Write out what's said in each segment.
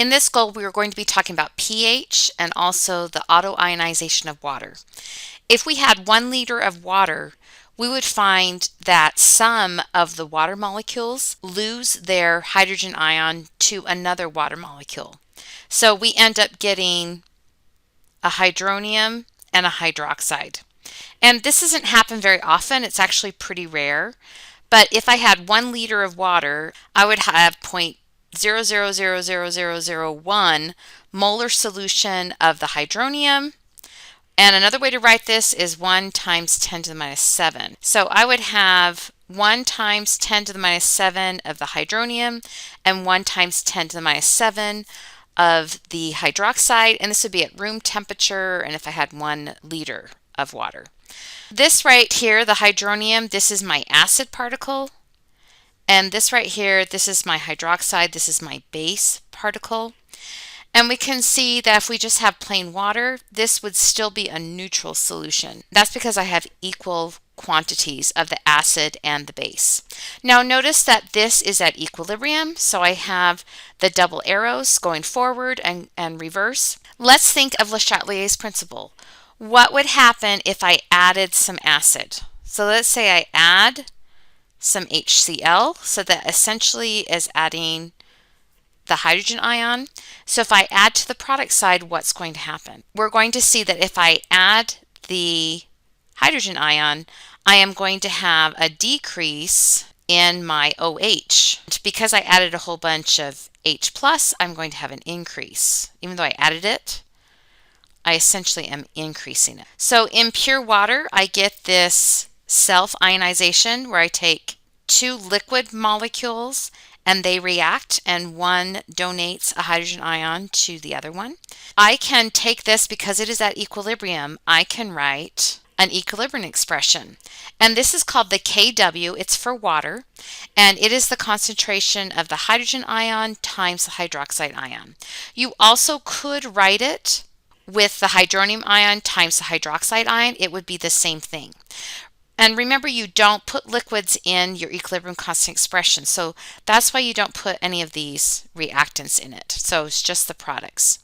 In this goal, we are going to be talking about pH and also the auto-ionization of water. If we had 1 liter of water, we would find that some of the water molecules lose their hydrogen ion to another water molecule. So we end up getting a hydronium and a hydroxide. And this doesn't happen very often. It's actually pretty rare. But if I had 1 liter of water, I would have 0.00000001 molar solution of the hydronium. And another way to write this is 1 times 10 to the minus 7. So I would have 1 times 10 to the minus 7 of the hydronium and 1 times 10 to the minus 7 of the hydroxide. And this would be at room temperature and if I had 1 liter of water. This right here, the hydronium, this is my acid particle. And this right here, this is my hydroxide, this is my base particle. And we can see that if we just have plain water, this would still be a neutral solution. That's because I have equal quantities of the acid and the base. Now notice that this is at equilibrium, so I have the double arrows going forward and reverse. Let's think of Le Chatelier's principle. What would happen if I added some acid? So let's say I add some HCl, so that essentially is adding the hydrogen ion. So if I add to the product side, what's going to happen? We're going to see that if I add the hydrogen ion, I am going to have a decrease in my OH. Because I added a whole bunch of H+, I'm going to have an increase. Even though I added it, I essentially am increasing it. So in pure water, I get this self-ionization where I take 2 liquid molecules and they react and one donates a hydrogen ion to the other one. I can take this because it is at equilibrium. I can write an equilibrium expression. And this is called the Kw. It's for water. And it is the concentration of the hydrogen ion times the hydroxide ion. You also could write it with the hydronium ion times the hydroxide ion. It would be the same thing. And remember, you don't put liquids in your equilibrium constant expression. So that's why you don't put any of these reactants in it. So it's just the products.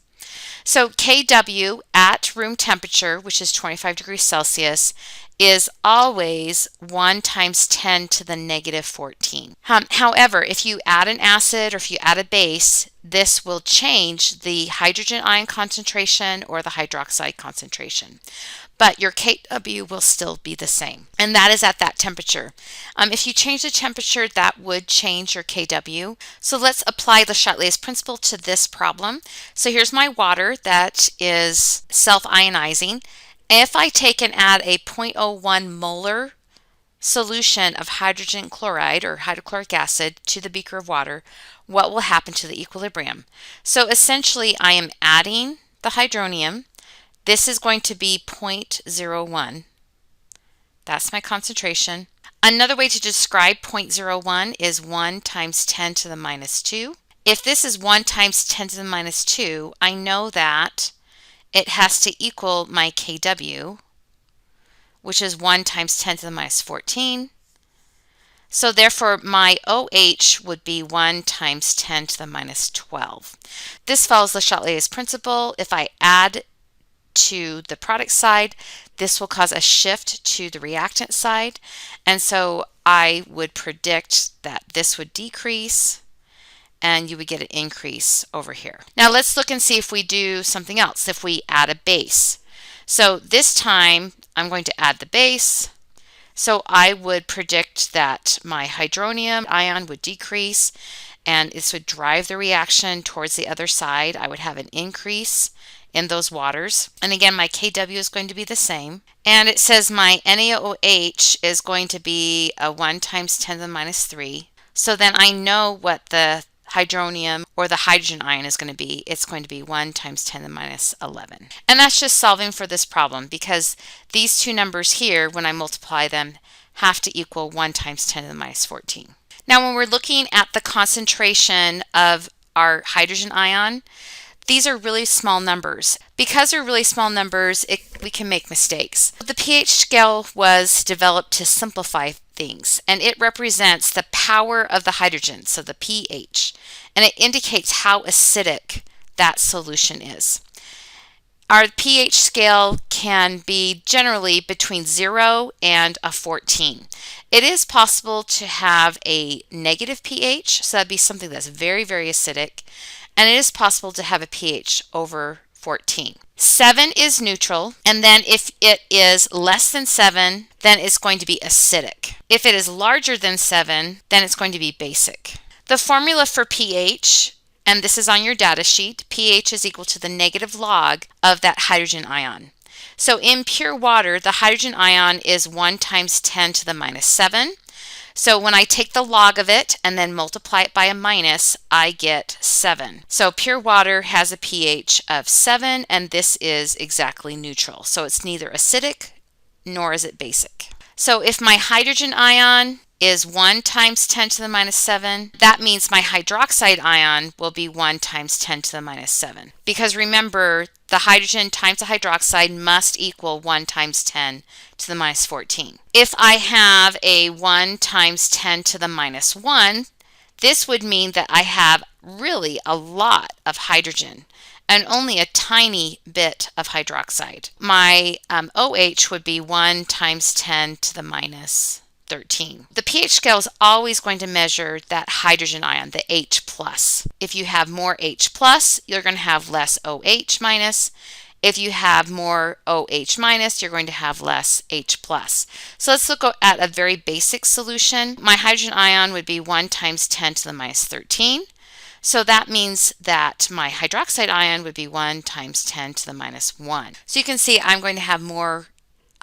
So Kw at room temperature, which is 25 degrees Celsius, is always 1 times 10 to the negative 14. However, if you add an acid or if you add a base, this will change the hydrogen ion concentration or the hydroxide concentration. But your Kw will still be the same. And that is at that temperature. If you change the temperature, that would change your Kw. So let's apply Le Chatelier's principle to this problem. So here's my water that is self-ionizing. If I take and add a 0.01 molar solution of hydrogen chloride or hydrochloric acid to the beaker of water, what will happen to the equilibrium? So essentially, I am adding the hydronium. This is going to be 0.01. That's my concentration. Another way to describe 0.01 is 1 times 10 to the minus 2. If this is 1 times 10 to the minus 2, I know that it has to equal my Kw, which is 1 times 10 to the minus 14. So therefore, my OH would be 1 times 10 to the minus 12. This follows Le Chatelier's principle. If I add to the product side, this will cause a shift to the reactant side. And so I would predict that this would decrease and you would get an increase over here. Now let's look and see if we do something else, if we add a base. So this time I'm going to add the base. So I would predict that my hydronium ion would decrease and this would drive the reaction towards the other side. I would have an increase in those waters. And again, my Kw is going to be the same. And it says my NaOH is going to be a 1 times 10 to the minus 3. So then I know what the hydronium or the hydrogen ion is going to be. It's going to be 1 times 10 to the minus 11. And that's just solving for this problem because these two numbers here, when I multiply them, have to equal 1 times 10 to the minus 14. Now when we're looking at the concentration of our hydrogen ion, these are really small numbers. Because they're really small numbers, we can make mistakes. The pH scale was developed to simplify things, and it represents the power of the hydrogen, so the pH, and it indicates how acidic that solution is. Our pH scale can be generally between 0 and a 14. It is possible to have a negative pH, so that'd be something that's very, very acidic, and it is possible to have a pH over 14. 7 is neutral, and then if it is less than 7, then it's going to be acidic. If it is larger than 7, then it's going to be basic. The formula for pH, and this is on your data sheet, pH is equal to the negative log of that hydrogen ion. So in pure water, the hydrogen ion is 1 times 10 to the minus 7. So when I take the log of it and then multiply it by a minus, I get 7. So pure water has a pH of 7, and this is exactly neutral. So it's neither acidic nor is it basic. So if my hydrogen ion is 1 times 10 to the minus 7, that means my hydroxide ion will be 1 times 10 to the minus 7. Because remember, the hydrogen times the hydroxide must equal 1 times 10 to the minus 14. If I have a 1 times 10 to the minus 1, this would mean that I have really a lot of hydrogen and only a tiny bit of hydroxide. My OH would be 1 times 10 to the minus 13. The pH scale is always going to measure that hydrogen ion, the H+. If you have more H+, you're going to have less OH-. If you have more OH-, you're going to have less H+. So let's look at a very basic solution. My hydrogen ion would be 1 times 10 to the minus 13. So that means that my hydroxide ion would be 1 times 10 to the minus 1. So you can see I'm going to have more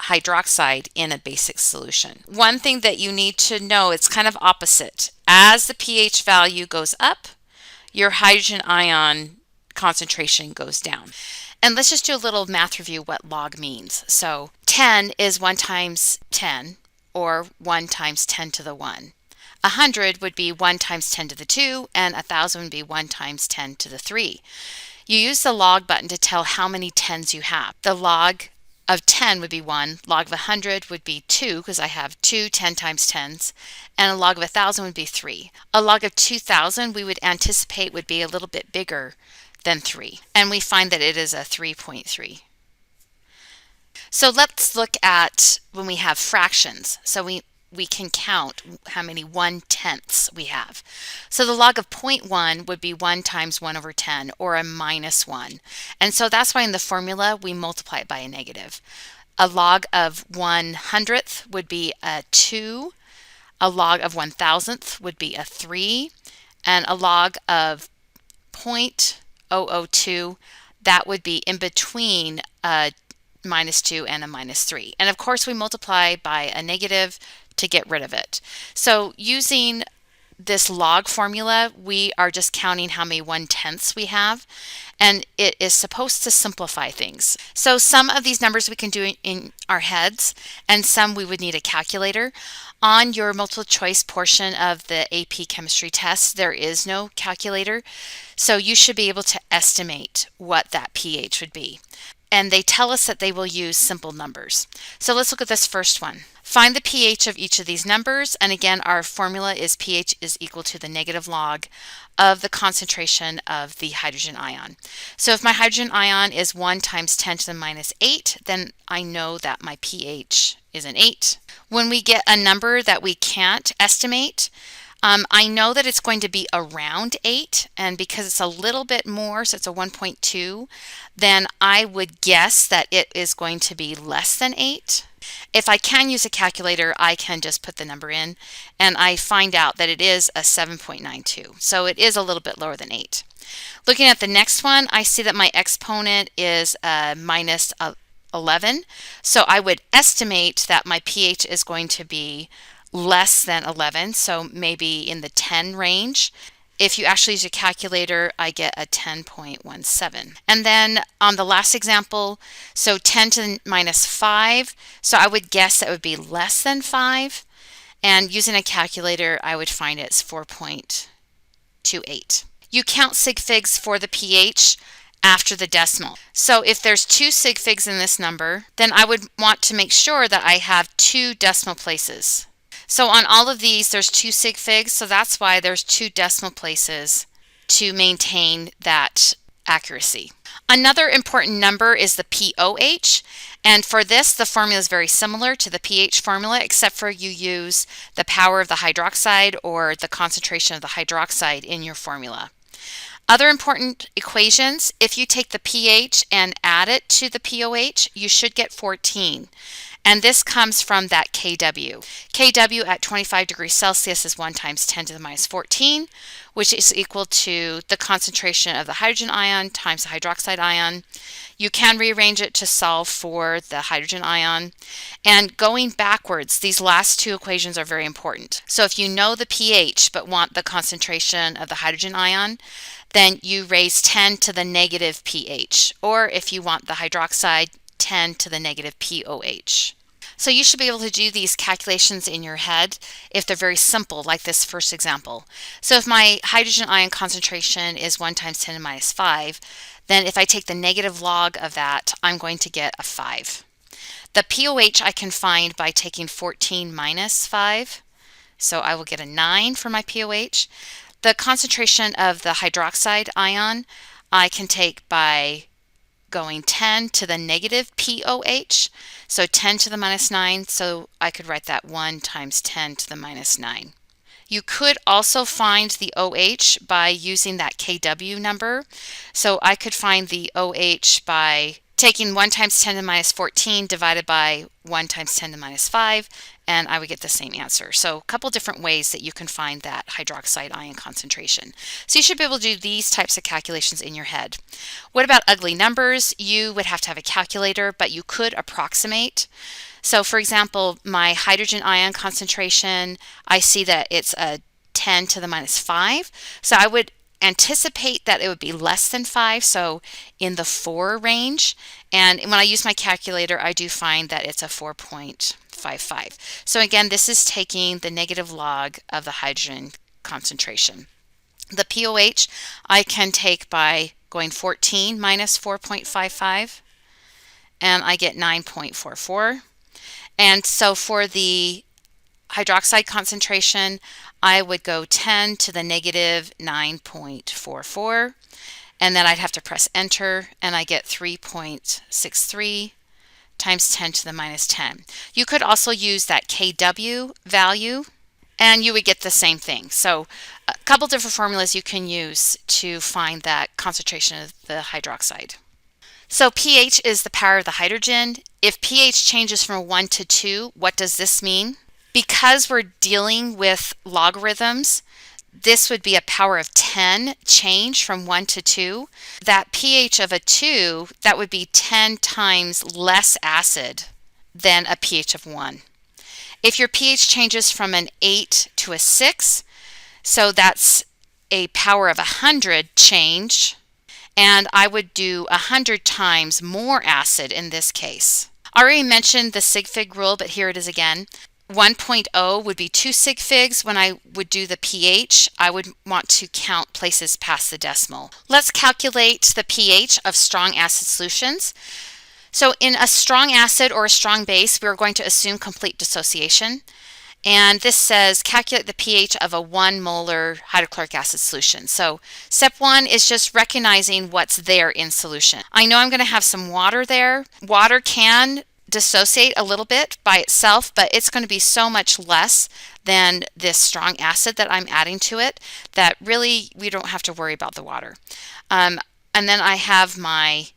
hydroxide in a basic solution. One thing that you need to know, it's kind of opposite. As the pH value goes up, your hydrogen ion concentration goes down. And let's just do a little math review what log means. So 10 is 1 times 10, or 1 times 10 to the 1. 100 would be 1 times 10 to the 2, and 1,000 would be 1 times 10 to the 3. You use the log button to tell how many tens you have. The log of 10 would be 1, log of 100 would be 2, because I have two 10 times 10s, and a log of 1,000 would be 3. A log of 2,000 we would anticipate would be a little bit bigger than 3, and we find that it is a 3.3. So let's look at when we have fractions. So we can count how many 1/10ths we have. So the log of 0.1 would be 1 times 1 over 10, or a minus 1. And so that's why in the formula we multiply it by a negative. A log of 1/100th would be a 2. A log of 1,000th would be a 3. And a log of 0.002, that would be in between a minus 2 and a minus 3. And of course we multiply by a negative to get rid of it. So using this log formula, we are just counting how many 1/10ths we have, and it is supposed to simplify things. So some of these numbers we can do in our heads, and some we would need a calculator. On your multiple choice portion of the AP chemistry test, there is no calculator, so you should be able to estimate what that pH would be. And they tell us that they will use simple numbers. So let's look at this first one. Find the pH of each of these numbers, and again our formula is pH is equal to the negative log of the concentration of the hydrogen ion. So if my hydrogen ion is 1 times 10 to the minus 8, then I know that my pH is an 8. When we get a number that we can't estimate, I know that it's going to be around 8, and because it's a little bit more, so it's a 1.2, then I would guess that it is going to be less than 8. If I can use a calculator, I can just put the number in, and I find out that it is a 7.92. So it is a little bit lower than 8. Looking at the next one, I see that my exponent is minus 11. So I would estimate that my pH is going to be less than 11, so maybe in the 10 range. If you actually use a calculator, I get a 10.17. And then on the last example, so 10 to the minus 5, so I would guess that would be less than 5. And using a calculator, I would find it's 4.28. You count sig figs for the pH after the decimal. So if there's 2 sig figs in this number, then I would want to make sure that I have 2 decimal places. So on all of these, there's 2 sig figs, so that's why there's 2 decimal places to maintain that accuracy. Another important number is the pOH, and for this, the formula is very similar to the pH formula, except for you use the power of the hydroxide or the concentration of the hydroxide in your formula. Other important equations, if you take the pH and add it to the pOH, you should get 14. And this comes from that Kw. Kw at 25 degrees Celsius is 1 times 10 to the minus 14, which is equal to the concentration of the hydrogen ion times the hydroxide ion. You can rearrange it to solve for the hydrogen ion. And going backwards, these last 2 equations are very important. So if you know the pH but want the concentration of the hydrogen ion, then you raise 10 to the negative pH. Or if you want the hydroxide, 10 to the negative pOH. So you should be able to do these calculations in your head if they're very simple, like this first example. So if my hydrogen ion concentration is 1 times 10 to the minus 5, then if I take the negative log of that, I'm going to get a 5. The pOH I can find by taking 14 minus 5. So I will get a 9 for my pOH. The concentration of the hydroxide ion I can take by going 10 to the negative pOH, so 10 to the minus 9, so I could write that 1 times 10 to the minus 9. You could also find the OH by using that Kw number, so I could find the OH by taking 1 times 10 to the minus 14 divided by 1 times 10 to the minus 5, and I would get the same answer. So a couple different ways that you can find that hydroxide ion concentration. So you should be able to do these types of calculations in your head. What about ugly numbers? You would have to have a calculator, but you could approximate. So for example, my hydrogen ion concentration, I see that it's a 10 to the minus 5. So I would anticipate that it would be less than 5, so in the 4 range. And when I use my calculator, I do find that it's a 4.55. So again, this is taking the negative log of the hydrogen concentration. The pOH I can take by going 14 minus 4.55, and I get 9.44. And so for the hydroxide concentration, I would go 10 to the negative 9.44, and then I'd have to press enter, and I get 3.63 times 10 to the minus 10. You could also use that Kw value, and you would get the same thing. So a couple different formulas you can use to find that concentration of the hydroxide. So pH is the power of the hydrogen. If pH changes from 1 to 2, what does this mean? Because we're dealing with logarithms, this would be a power of 10 change from 1 to 2. That pH of a 2, that would be 10 times less acid than a pH of 1. If your pH changes from an 8 to a 6, so that's a power of 100 change, and I would do 100 times more acid in this case. I already mentioned the sig fig rule, but here it is again. 1.0 would be 2 sig figs. When I would do the pH, I would want to count places past the decimal. Let's calculate the pH of strong acid solutions. So in a strong acid or a strong base, we're going to assume complete dissociation. And this says calculate the pH of a 1 molar hydrochloric acid solution. So step 1 is just recognizing what's there in solution. I know I'm going to have some water there. Water can dissociate a little bit by itself, but it's going to be so much less than this strong acid that I'm adding to it that really we don't have to worry about the water. And then I have my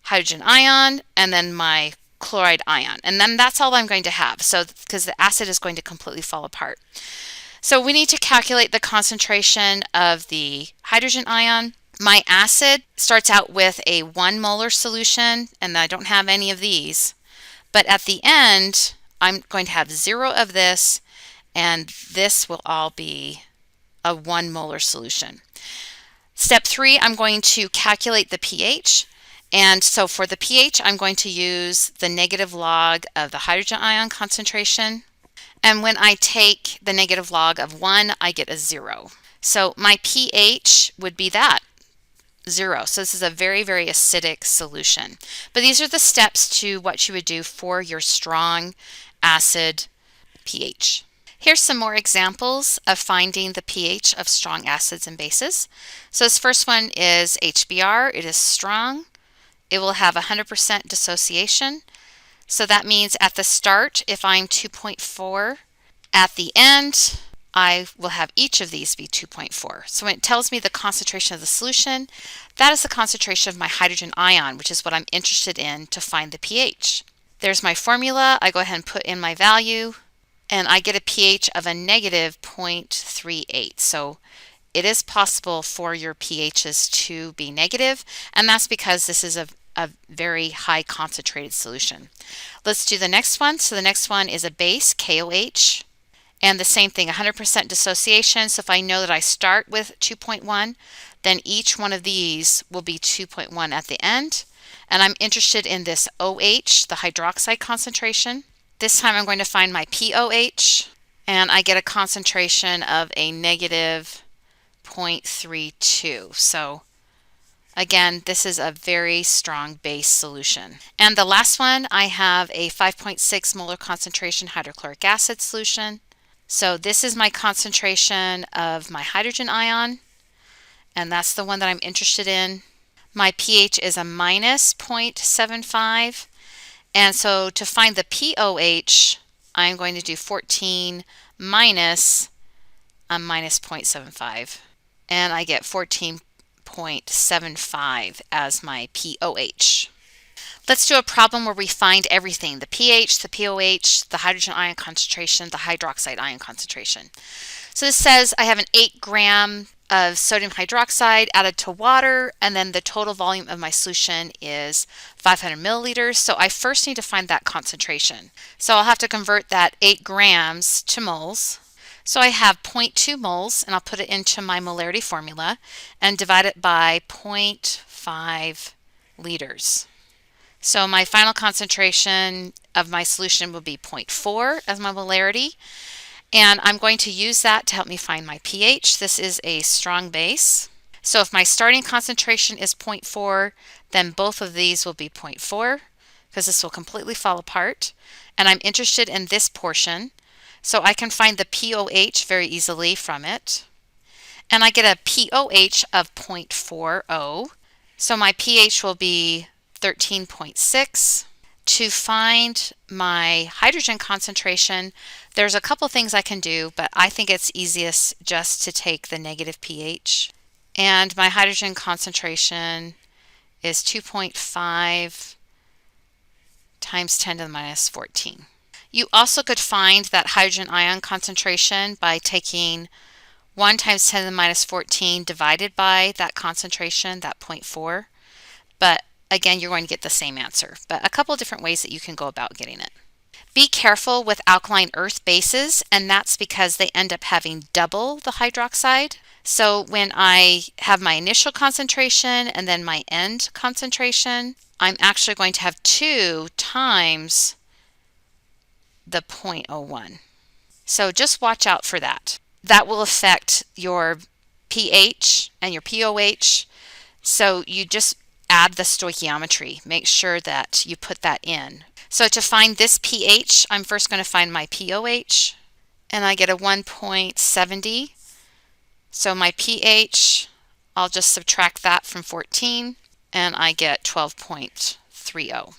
hydrogen ion and then my chloride ion, and then that's all I'm going to have, so because the acid is going to completely fall apart. So we need to calculate the concentration of the hydrogen ion. My acid starts out with a 1 molar solution, and I don't have any of these, but at the end I'm going to have 0 of this, and this will all be a 1 molar solution. Step 3, I'm going to calculate the pH. And so for the pH, I'm going to use the negative log of the hydrogen ion concentration. And when I take the negative log of 1, I get a 0. So my pH would be that, 0. So this is a very, very acidic solution. But these are the steps to what you would do for your strong acid pH. Here's some more examples of finding the pH of strong acids and bases. So this first one is HBr. It is strong. It will have 100% dissociation. So that means at the start, if I'm 2.4, at the end, I will have each of these be 2.4. So when it tells me the concentration of the solution, that is the concentration of my hydrogen ion, which is what I'm interested in to find the pH. There's my formula. I go ahead and put in my value, and I get a pH of a negative 0.38. So it is possible for your pHs to be negative, and that's because this is a very high concentrated solution. Let's do the next one. So the next one is a base, KOH. And the same thing, 100% dissociation. So if I know that I start with 2.1, then each one of these will be 2.1 at the end. And I'm interested in this OH, the hydroxide concentration. This time I'm going to find my POH, and I get a concentration of a negative 0.32. So again, this is a very strong base solution. And the last one, I have a 5.6 molar concentration hydrochloric acid solution. So this is my concentration of my hydrogen ion, and that's the one that I'm interested in. My pH is a minus 0.75, and so to find the POH, I'm going to do 14 minus a minus 0.75, and I get 14.75 as my POH. Let's do a problem where we find everything: the pH, the POH, the hydrogen ion concentration, the hydroxide ion concentration. So this says I have an 8 gram of sodium hydroxide added to water, and then the total volume of my solution is 500 milliliters. So I first need to find that concentration. So I'll have to convert that 8 grams to moles. So I have 0.2 moles, and I'll put it into my molarity formula and divide it by 0.5 liters. So my final concentration of my solution will be 0.4 as my molarity, and I'm going to use that to help me find my pH. This is a strong base. So if my starting concentration is 0.4, then both of these will be 0.4, because this will completely fall apart. And I'm interested in this portion, so I can find the POH very easily from it. And I get a POH of 0.40. So my pH will be 13.6. To find my hydrogen concentration, there's a couple things I can do, but I think it's easiest just to take the negative pH. And my hydrogen concentration is 2.5 times 10 to the minus 14. You also could find that hydrogen ion concentration by taking 1 times 10 to the minus 14 divided by that concentration, that 0.4. But again, you're going to get the same answer, but a couple of different ways that you can go about getting it. Be careful with alkaline earth bases, and that's because they end up having double the hydroxide. So when I have my initial concentration and then my end concentration, I'm actually going to have 2 times the 0.01. So just watch out for that. That will affect your pH and your POH. So you just add the stoichiometry. Make sure that you put that in. So to find this pH, I'm first going to find my POH, and I get a 1.70. So my pH, I'll just subtract that from 14, and I get 12.30.